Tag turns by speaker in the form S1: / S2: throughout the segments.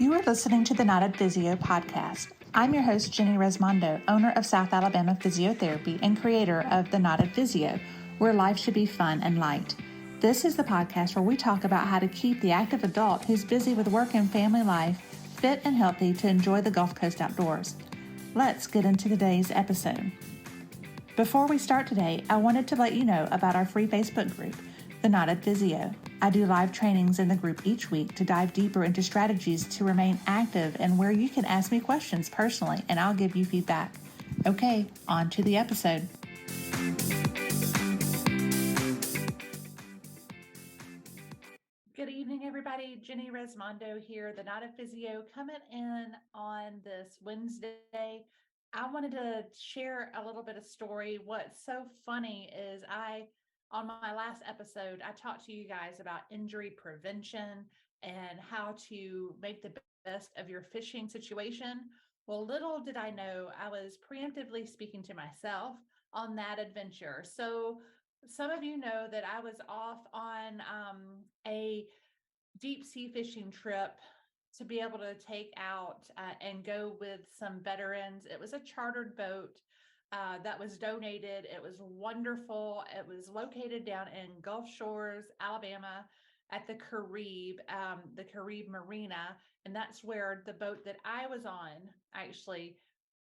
S1: You are listening to the Knotted Physio podcast. I'm your host, Jenny Resmondo, owner of South Alabama Physiotherapy and creator of the Knotted Physio, where life should be fun and light. This is the podcast where we talk about how to keep the active adult who's busy with work and family life fit and healthy to enjoy the Gulf Coast outdoors. Let's get into today's episode. Before we start today, I wanted to let you know about our free Facebook group, The Knotted Physio. I do live trainings in the group each week to dive deeper into strategies to remain active and where you can ask me questions personally and I'll give you feedback. Okay, on to the episode. Good evening, everybody. Jenny Resmondo here, The Knotted Physio, coming in on this Wednesday. I wanted to share a little bit of story. What's so funny is on my last episode, I talked to you guys about injury prevention and how to make the best of your fishing situation. Well, little did I know, I was preemptively speaking to myself on that adventure. So some of you know that I was off on a deep sea fishing trip to be able to take out and go with some veterans. It was a chartered boat that was donated. It was wonderful. It was located down in Gulf Shores, Alabama, at the Caribe Marina. And that's where the boat that I was on actually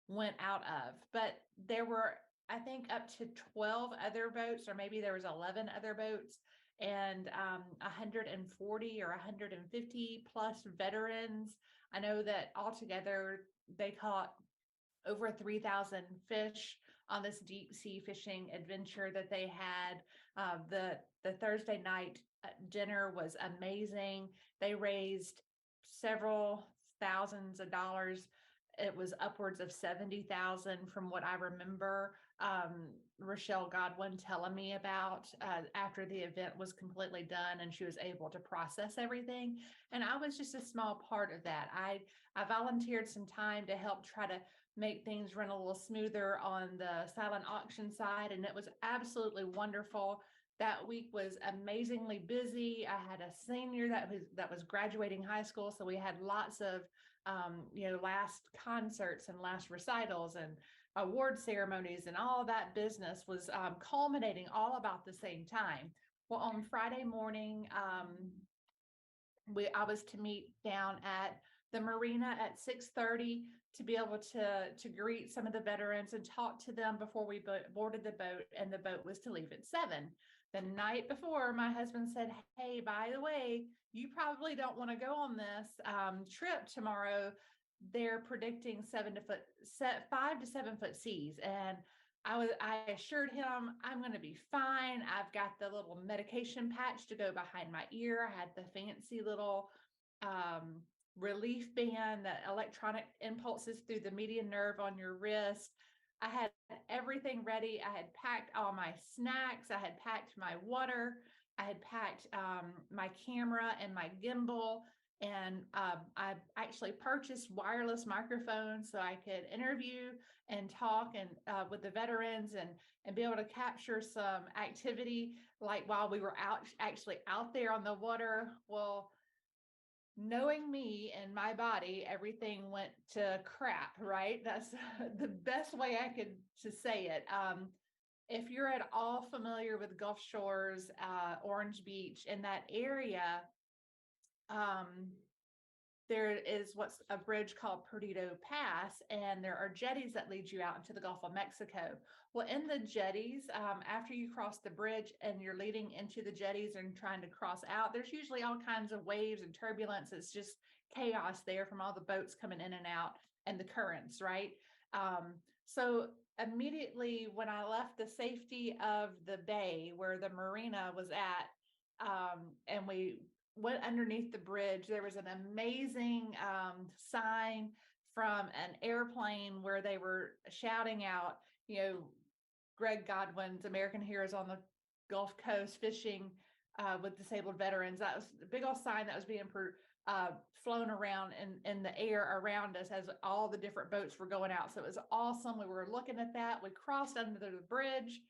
S1: went out of. But there were, I think, up to 12 other boats, or maybe there was 11 other boats, and 140 or 150 plus veterans. I know that altogether they caught over 3,000 fish on this deep sea fishing adventure that they had. The Thursday night dinner was amazing. They raised several thousands of dollars. It was upwards of 70,000 from what I remember. Rochelle Godwin telling me about after the event was completely done and she was able to process everything. And I was just a small part of that. I volunteered some time to help try to make things run a little smoother on the silent auction side, and it was absolutely wonderful. That week was amazingly busy. I had a senior that was graduating high school, so we had lots of last concerts and last recitals and award ceremonies, and all that business was culminating all about the same time. Well, on Friday morning, I was to meet down at the marina at 6:30 to be able to greet some of the veterans and talk to them before we boarded the boat, and the boat was to leave at 7. The night before, my husband said, "Hey, by the way, you probably don't want to go on this trip tomorrow. They're predicting 5 to 7 foot seas." And I assured him I'm going to be fine. I've got the little medication patch to go behind my ear. I had the fancy little relief band, the electronic impulses through the median nerve on your wrist. I had everything ready. I had packed all my snacks. I had packed my water. I had packed my camera and my gimbal. And I actually purchased wireless microphones so I could interview and talk and with the veterans and be able to capture some activity like while we were actually out there on the water. Well, knowing me and my body, everything went to crap, right? That's the best way I could to say it. If you're at all familiar with Gulf Shores, Orange Beach, in that area, um, there is what's a bridge called Perdido Pass, and there are jetties that lead you out into the Gulf of Mexico. Well, in the jetties, after you cross the bridge and you're leading into the jetties and trying to cross out, there's usually all kinds of waves and turbulence. It's just chaos there from all the boats coming in and out and the currents, right? So immediately when I left the safety of the bay where the marina was at, and we went underneath the bridge, there was an amazing sign from an airplane where they were shouting out, Greg Godwin's American Heroes on the Gulf Coast fishing with disabled veterans. That was a big old sign that was being flown around in the air around us as all the different boats were going out. So it was awesome. We were looking at that. We crossed under the bridge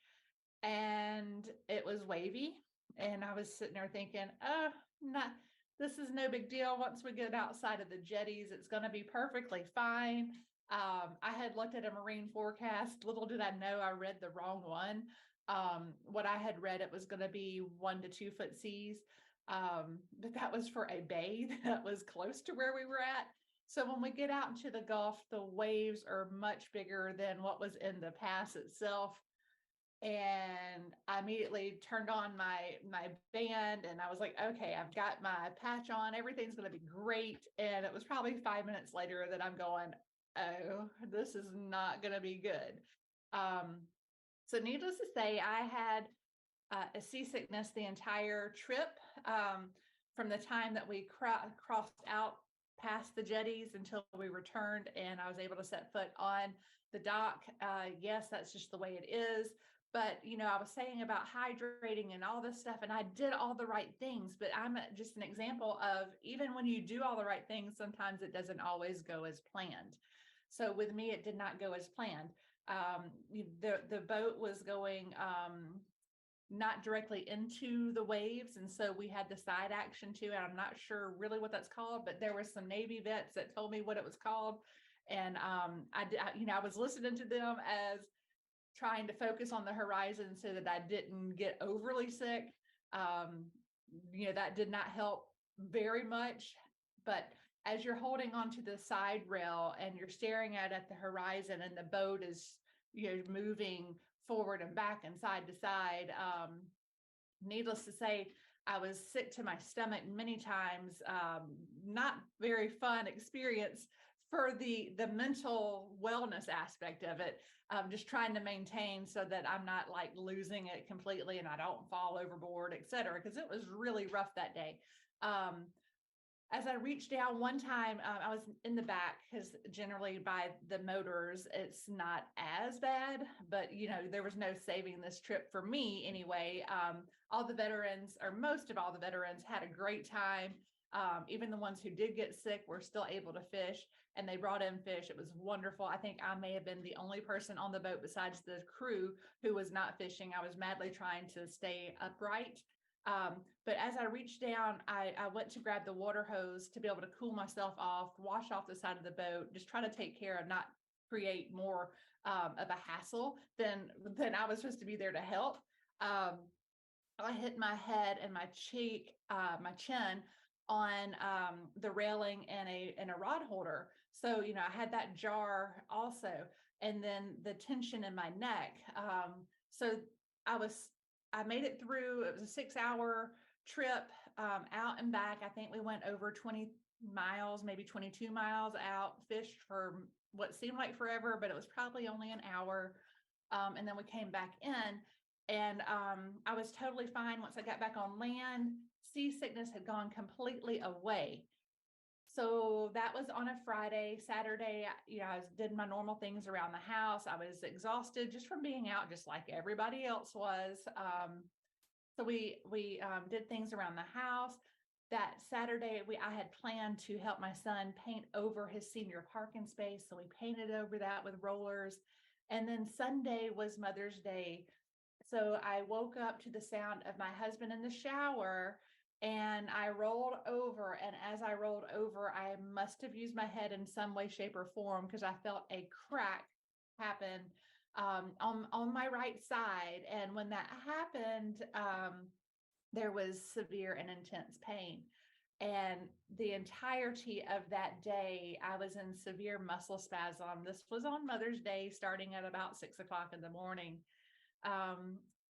S1: and it was wavy. And I was sitting there thinking, oh, not this is no big deal. Once we get outside of the jetties, it's going to be perfectly fine. I had looked at a marine forecast. Little did I know I read the wrong one. What I had read, it was going to be 1 to 2 foot seas. But that was for a bay that was close to where we were at. So when we get out into the Gulf, the waves are much bigger than what was in the pass itself. And I immediately turned on my band and I was like, okay, I've got my patch on, everything's going to be great. And it was probably 5 minutes later that I'm going, oh, this is not going to be good. So needless to say, I had a seasickness the entire trip, from the time that we crossed out past the jetties until we returned and I was able to set foot on the dock. Yes, that's just the way it is. But, I was saying about hydrating and all this stuff, and I did all the right things, but I'm just an example of even when you do all the right things, sometimes it doesn't always go as planned. So with me, it did not go as planned. The boat was going, not directly into the waves. And so we had the side action too. And I'm not sure really what that's called, but there were some Navy vets that told me what it was called. And I was listening to them as trying to focus on the horizon so that I didn't get overly sick. That did not help very much. But as you're holding onto the side rail and you're staring at the horizon and the boat is, moving forward and back and side to side, needless to say, I was sick to my stomach many times. Not very fun experience for the mental wellness aspect of it. Just trying to maintain so that I'm not like losing it completely and I don't fall overboard, et cetera, because it was really rough that day. As I reached down one time, I was in the back because generally by the motors, it's not as bad, but there was no saving this trip for me anyway. All the veterans, or most of all the veterans, had a great time. Even the ones who did get sick were still able to fish, and they brought in fish. It was wonderful. I think I may have been the only person on the boat besides the crew who was not fishing. I was madly trying to stay upright. But as I reached down, I went to grab the water hose to be able to cool myself off, wash off the side of the boat, just try to take care of not create more of a hassle than I was supposed to be there to help. I hit my head and my cheek, my chin on the railing and a rod holder. So, I had that jar also, and then the tension in my neck. So I made it through. It was a 6-hour trip, out and back. I think we went over 20 miles, maybe 22 miles out, fished for what seemed like forever, but it was probably only an hour. And then we came back in. And I was totally fine once I got back on land. Seasickness had gone completely away. So that was on a Friday. Saturday, I did my normal things around the house. I was exhausted just from being out, just like everybody else was. So we did things around the house. That Saturday, I had planned to help my son paint over his senior parking space. So we painted over that with rollers. And then Sunday was Mother's Day. So I woke up to the sound of my husband in the shower and I rolled over. And as I rolled over, I must have used my head in some way, shape, or form because I felt a crack happen on my right side. And when that happened, there was severe and intense pain. And the entirety of that day, I was in severe muscle spasm. This was on Mother's Day, starting at about 6 o'clock in the morning.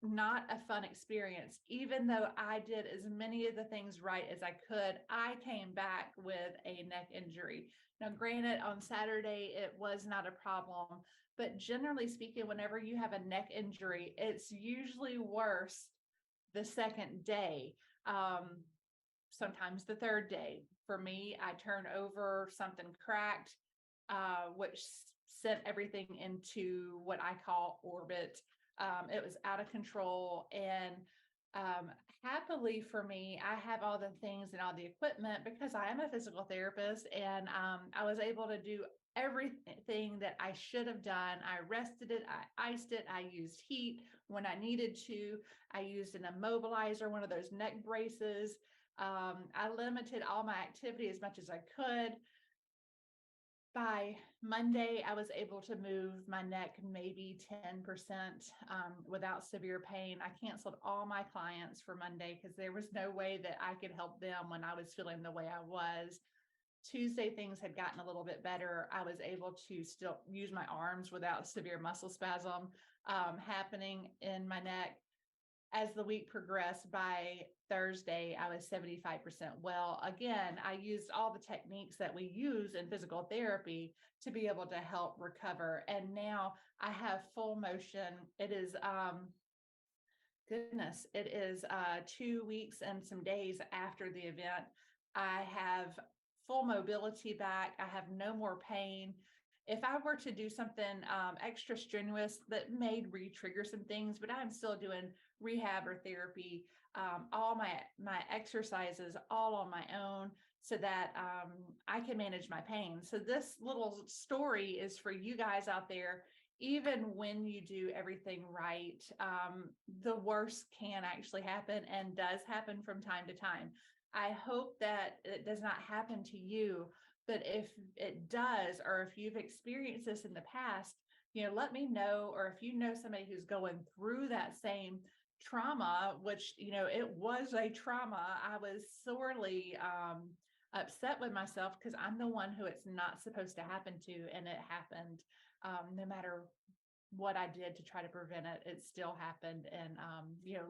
S1: Not a fun experience. Even though I did as many of the things right as I could, I came back with a neck injury. Now, granted, on Saturday, it was not a problem, but generally speaking, whenever you have a neck injury, it's usually worse the second day, sometimes the third day. For me, I turned over, something cracked, which sent everything into what I call orbit. It was out of control. And happily for me, I have all the things and all the equipment because I am a physical therapist, and I was able to do everything that I should have done. I rested it, I iced it, I used heat when I needed to. I used an immobilizer, one of those neck braces. I limited all my activity as much as I could. By Monday, I was able to move my neck maybe 10% without severe pain. I canceled all my clients for Monday because there was no way that I could help them when I was feeling the way I was. Tuesday, things had gotten a little bit better. I was able to still use my arms without severe muscle spasm happening in my neck. As the week progressed, by Thursday, I was 75% well. Again, I used all the techniques that we use in physical therapy to be able to help recover. And now I have full motion. It is, goodness, it is 2 weeks and some days after the event. I have full mobility back. I have no more pain. If I were to do something extra strenuous, that may re-trigger some things, but I'm still doing rehab or therapy, all my exercises all on my own, so that I can manage my pain. So this little story is for you guys out there. Even when you do everything right, the worst can actually happen, and does happen from time to time. I hope that it does not happen to you. But if it does, or if you've experienced this in the past, let me know. Or if you know somebody who's going through that same trauma, which, it was a trauma, I was sorely upset with myself because I'm the one who it's not supposed to happen to. And it happened. No matter what I did to try to prevent it, it still happened. And,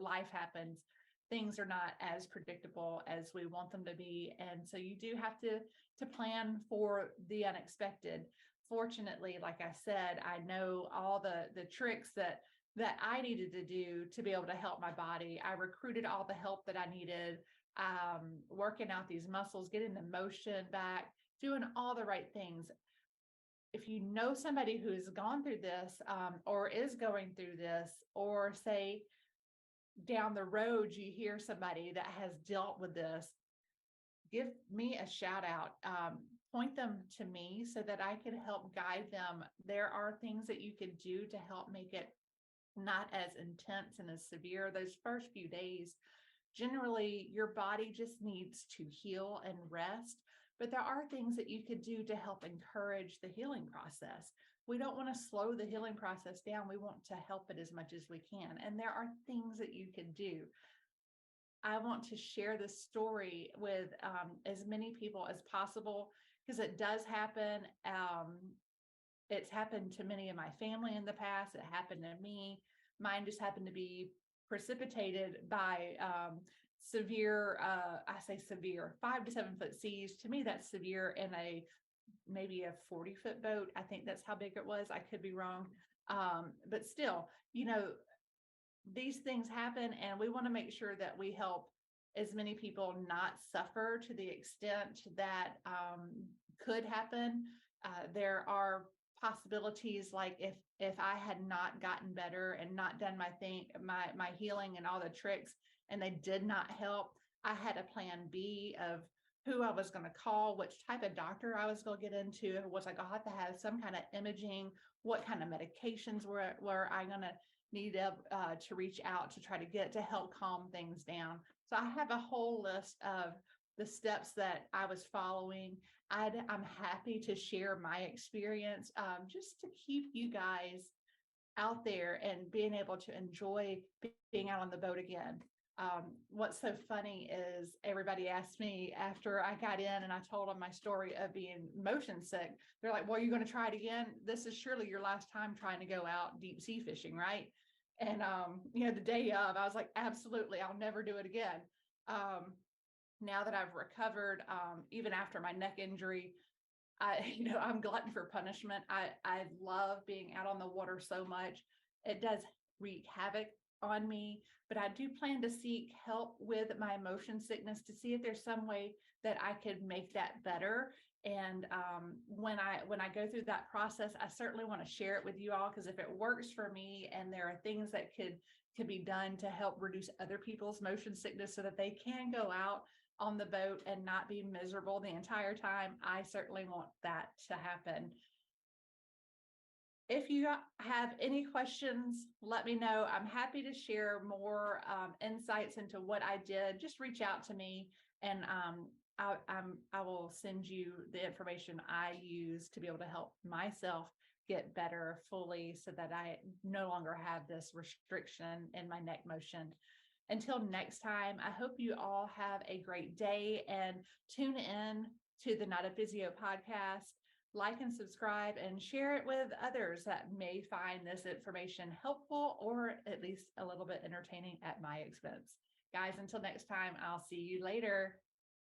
S1: life happens. Things are not as predictable as we want them to be. And so you do have to plan for the unexpected. Fortunately, like I said, I know all the tricks that I needed to do to be able to help my body. I recruited all the help that I needed, working out these muscles, getting the motion back, doing all the right things. If you know somebody who's gone through this, or is going through this, or say down the road you hear somebody that has dealt with this, give me a shout out. Point them to me so that I can help guide them. There are things that you can do to help make it not as intense and as severe those first few days. Generally, your body just needs to heal and rest, but there are things that you could do to help encourage the healing process. We don't want to slow the healing process down. We want to help it as much as we can. And there are things that you can do. I want to share this story with as many people as possible, because it does happen. It's happened to many of my family in the past. It happened to me. Mine just happened to be precipitated by severe, I say severe, 5 to 7 foot seas. To me, that's severe in maybe a 40-foot boat. I think that's how big it was. I could be wrong. But still, these things happen, and we want to make sure that we help as many people not suffer to the extent that could happen. There are possibilities, like if I had not gotten better and not done my healing and all the tricks, and they did not help, I had a plan B of who I was going to call, which type of doctor I was going to get into. Was I going to have to have some kind of imaging? What kind of medications were I going to need to reach out to try to get to help calm things down? So I have a whole list of the steps that I was following. I'm happy to share my experience, just to keep you guys out there and being able to enjoy being out on the boat again. What's so funny is everybody asked me after I got in and I told them my story of being motion sick. They're like, well, you're going to try it again? This is surely your last time trying to go out deep sea fishing, right? And, the day of, I was like, absolutely, I'll never do it again. Now that I've recovered, even after my neck injury, I'm glutton for punishment. I love being out on the water so much. It does wreak havoc on me, but I do plan to seek help with my motion sickness to see if there's some way that I could make that better. And when I go through that process, I certainly want to share it with you all, because if it works for me and there are things that could be done to help reduce other people's motion sickness so that they can go out on the boat and not be miserable the entire time, I certainly want that to happen. If you have any questions, let me know. I'm happy to share more insights into what I did. Just reach out to me And I will send you the information I use to be able to help myself get better fully so that I no longer have this restriction in my neck motion. Until next time, I hope you all have a great day and tune in to the Not a Physio podcast. Like and subscribe and share it with others that may find this information helpful or at least a little bit entertaining at my expense. Guys, until next time, I'll see you later.